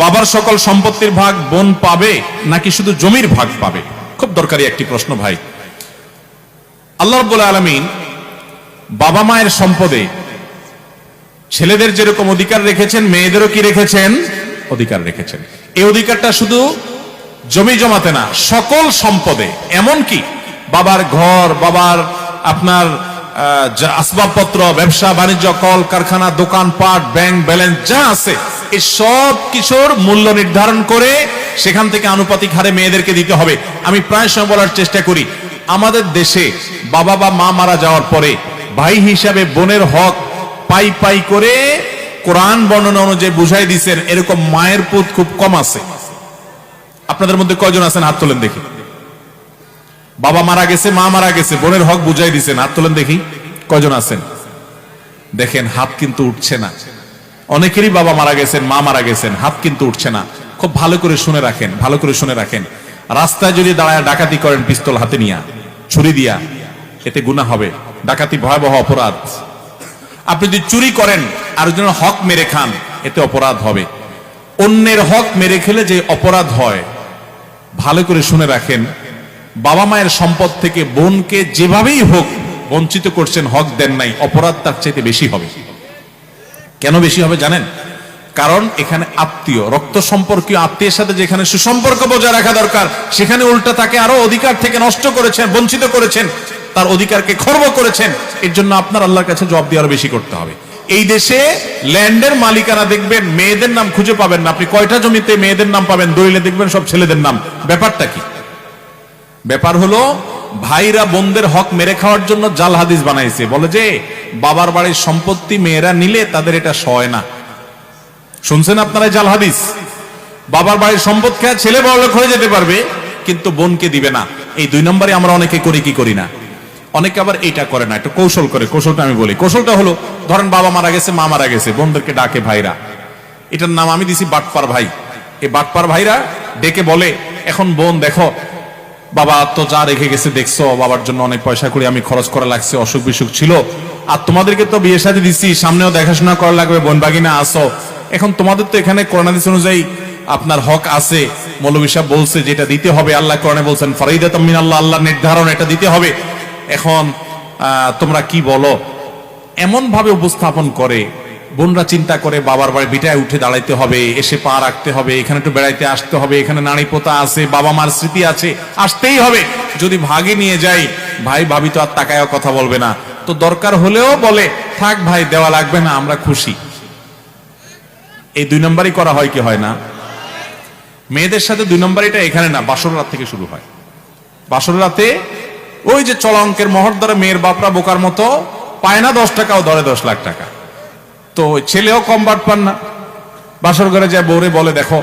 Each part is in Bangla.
বাবার সকল সম্পত্তির ভাগ বোন পাবে নাকি শুধু জমির ভাগ পাবে? খুব দরকারি একটি প্রশ্ন ভাই। আল্লাহ রাব্বুল আলামিন বাবা মায়ের সম্পদে ছেলেদের যেরকম অধিকার রেখেছেন, মেয়েদেরও কি রেখেছেন? অধিকার রেখেছেন। এই অধিকারটা শুধু জমি জমাতে না, সকল সম্পদে। এমন কি বাবার ঘর, বাবার আপনার আসবাবপত্র, ব্যবসা বাণিজ্য, কল কারখানা, দোকানপাট, ব্যাংক ব্যালেন্স যা আছে, এই সব কিছুর মূল্য নির্ধারণ করে সেখান থেকে আনুপাতিক হারে মেয়েদেরকে দিতে হবে। আমি প্রায় সময় বলার চেষ্টা করি, আমাদের দেশে বাবা বা মা মারা যাওয়ার পরে ভাই হিসাবে বোনের হক পাই পাই করে কোরআন বর্ণনা অনুযায়ী বুঝাই দিচ্ছেন, এরকম মায়ের পুত খুব কম আছে। আপনাদের মধ্যে কয়জন আছেন হাত তোলেন দেখি? বাবা মারা গেছে, মা মারা গেছে, বোনের হক বুঝাই দিচ্ছেন, হাত তোলেন দেখি কয়জন আছেন? দেখেন হাত কিন্তু উঠছে না। অনেকেরই বাবা মারা গেছেন, মা মারা গেছেন, হাত কিন্তু উঠছে না। খুব ভালো করে শুনে রাখেন, ভালো করে শুনে রাখেন। রাস্তায় যদি দাঁড়ায় ডাকাতি করেন পিস্তল হাতে নিয়া, ছুরি দিয়া, এতে গুনাহ হবে। ডাকাতি ভয়াবহ অপরাধ। আপনি যদি চুরি করেন আর জন্য হক মেরে খান, এতে অপরাধ হবে। অন্যের হক মেরে খেলে যে অপরাধ হয়, ভালো করে শুনে রাখেন। বাবা মায়ের সম্পদ থেকে বোনকে যেভাবেই হোক বঞ্চিত করছেন, হক দেন নাই, অপরাধ তার চাইতে বেশি হবে। কেন বেশি হবে জানেন? কারণ এখানে আত্মীয়, রক্ত সম্পর্কীয় আত্মীয়ের সাথে যেখানে সুসম্পর্ক বজায় রাখা দরকার, সেখানে উল্টা তাকে আরো অধিকার থেকে নষ্ট করেছেন, বঞ্চিত করেছেন, তার অধিকারকে খর্ব করেছেন। এর জন্য আপনার আল্লাহর কাছে জবাব দিয়ে আরো বেশি করতে হবে। এই দেশে ল্যান্ডের মালিকানা দেখবেন মেয়েদের নাম খুঁজে পাবেন না। আপনি কয়টা জমিতে মেয়েদের নাম পাবেন? দলিলে দেখবেন সব ছেলেদের নাম। ব্যাপারটা কি? ব্যাপার হলো ভাইরা বোনদের হক মেরে খাওয়ার জন্য জাল হাদিস বানাইছে। বলে যে বাবার বাড়ির সম্পত্তি মেয়েরা নিলে তাদের এটা সয় না। শুনছেন আপনারা জাল হাদিস? বাবার বাড়ির সম্পদ খেয়ে ছেলে বড়লোক হয়ে যেতে পারবে, কিন্তু বোনকে দিবে না। এই 2 নম্বরে আমরা অনেকে করি কি করি না? অনেকে আবার এইটা করে না, একটু কৌশল করে। কৌশলটা আমি বলি। কৌশলটা হলো, ধরেন বাবা মারা গেছে, মা মারা গেছে, বোনদেরকে ডাকে ভাইরা। এটার নাম আমি দিছি বাটপার ভাই। এই বাটপার ভাইরা ডেকে বলে, এখন বোন দেখো, বাবা তো যা রেখে গেছে দেখছো, বাবার জন্য অনেক পয়সা করে আমি খরচ করা লাগছে, অসুখ বিসুখ ছিল, আর তোমাদেরকে তো বিয়ে শাদী দিচ্ছি, সামনেও দেখাশোনা করা লাগবে, বোন বাগিনা আসো। এখন তোমাদের তো এখানে কোরআন হাদিস অনুযায়ী আপনার হক আছে। মৌলভী সাহেব বলছে যেটা দিতে হবে, আল্লাহ কোরআনে বলছেন ফারিদাতাম মিনাল্লাহ, আল্লাহর নির্ধারণ, এটা দিতে হবে। এখন তোমরা কি বলো? এমন ভাবে উপস্থাপন করে, বোনরা চিন্তা করে বাবার বাড়ি বিটায় উঠে দাঁড়াইতে হবে, এসে পা রাখতে হবে, এখানে একটু বেড়াইতে আসতে হবে, এখানে নাড়ি পোতা আছে, বাবা মার স্মৃতি আছে, আসতেই হবে। যদি ভাগে নিয়ে যাই, ভাই ভাবি তো আর তাকায়ও কথা বলবে না, তো দরকার হলেও বলে থাক ভাই, দেওয়া লাগবে না, আমরা খুশি। এই 2 নম্বরই করা হয় কি হয় না? মেয়েদের সাথে 2 নম্বরটা এখানে না, বাসর রাত থেকে শুরু হয়। বাসর রাতে ওই যে চলা অঙ্কের মোহর ধরে মেয়ের বাপরা বোকার মতো পায় না 10 টাকাও ধরে 10 লাখ টাকা। তো ছেলেও কম বাট পান না। বাসর ঘরে যায় বউরে বলে, দেখো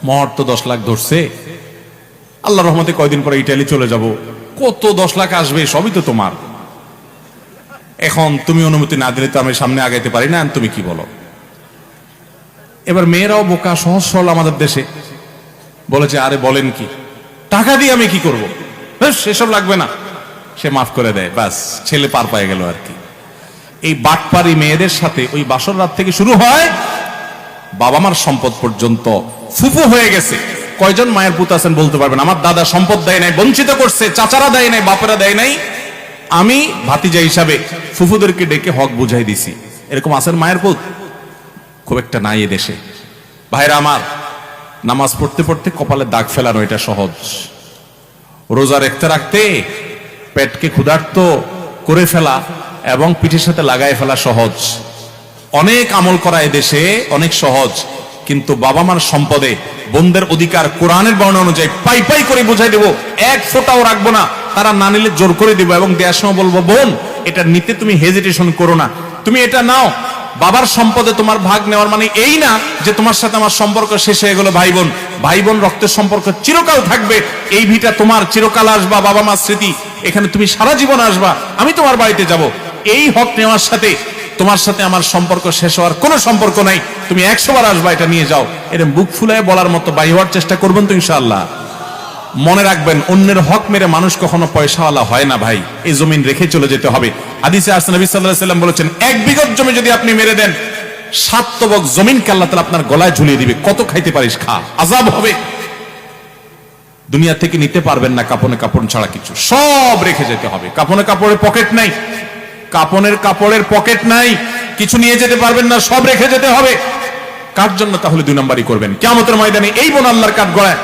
মোহর তো 10 লাখ ধরছে, আল্লাহ রহমতে কয়দিন পরে ইটালি চলে যাব, কত 10 লাখ আসবে, সবই তো তোমার। এখন তুমি অনুমতি না দিলে তো আমি সামনে আগাইতে পারি না, তুমি কি বলো? এবার মেয়েরাও বোকা, সহজ সরল আমাদের দেশে, বলেছে আরে বলেন কি, টাকা দিয়ে আমি কি করব, সেসব লাগবে না। সে মাফ করে দেয়, বাস ছেলে পার পায়ে গেল আর কি। এই বাটপারি মেয়েদের সাথে ওই বাসর রাত থেকে শুরু হয়, বাবা মার সম্পদ পর্যন্ত। ফুফু হয়ে গেছে, কয়জন মায়ের পুত আছেন বলতে পারবেন? আমার দাদা সম্পদ দেয় নাই, বঞ্চিত করছে, চাচারা দেয় নাই, বাপেরা দেয় নাই, আমি ভাতিজা হিসাবে ফুফুদেরকে ডেকে হক বুঝাই দিছি। এরকম আছেন মায়ের পুত? খুব একটা নাই এ দেশে। ভাইরা আমার, নামাজ পড়তে পড়তে কপালে দাগ ফেলানো এটা সহজ, রোজা রাখতে রাখতে পেটকে ক্ষুধার্ত করে ফেলা এবং পিঠের সাথে লাগায় ফেলা সহজ। অনেক আমল করা এ দেশে অনেক সহজ, কিন্তু বাবা মার সম্পদে বোনদের অধিকার কোরআনের বর্ণনা অনুযায়ী পাই পাই করে বুঝাই দেবো, 1 ফোঁটাও রাখবো না। তারা না নিলে জোর করে দিব, এবং দেওয়ার সময় বলবো, বোন এটা নিতে তুমি হেজিটেশন করো না, তুমি এটা নাও। বাবার সম্পদে তোমার ভাগ নেওয়ার মানে এই না যে তোমার সাথে আমার সম্পর্ক শেষ হয়ে গেল। ভাই বোন, ভাই বোন রক্তের সম্পর্ক চিরকাল থাকবে। এই ভিটা তোমার, চিরকাল আসবা, বাবা মার স্মৃতি, এখানে তুমি সারা জীবন আসবা, আমি তোমার বাড়িতে যাব। এই হক নেওয়ার সাথে তোমার সাথে আমার সম্পর্ক শেষ হওয়ার কোনো সম্পর্ক নাই, তুমি 100 বার আসবা, এটা নিয়ে যাও। এরকম বুক ফুলায় বলার মতো বাই হওয়ার চেষ্টা করবেন তো ইনশাআল্লাহ। মনে রাখবেন, অন্যের হক মেরে মানুষ কখনো পয়সাওয়ালা হয় না ভাই। এই জমিন রেখে চলে যেতে হবে। হাদিসে আসছে নবী সাল্লাল্লাহু আলাইহি ওয়াসাল্লাম বলেছেন, 1 বিঘত জমি যদি আপনি মেরে দেন, 7 তবক জমিনকে আল্লাহ তাআলা আপনার গলায় ঝুলিয়ে দিবে, কত খাইতে পারিস খা, আযাব হবে। দুনিয়া থেকে নিতে পারবেন না কাপনে কাপড় ছাড়া কিছু, সব রেখে যেতে হবে। কাপনে কাপড়ের পকেট নাই, কাপনের কাপড়ের পকেট নাই, কিছু নিয়ে যেতে পারবেন না, সব রেখে যেতে হবে। কার জন্য তাহলে 2 নম্বরই করবেন? কিয়ামতের ময়দানে এই বোন আল্লাহর কাঠ গড়ায়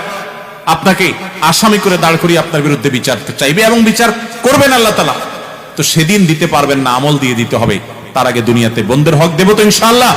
আপনাকে আসামি করে দাঁড় করিয়ে আপনার বিরুদ্ধে বিচার চাইবে এবং বিচার করবেন আল্লাহ তাআলা। তো সেদিন দিতে পারবেন না, আমল দিয়ে দিতে হবে। তার আগে দুনিয়াতে বোনদের হক দেব তো ইনশাআল্লাহ।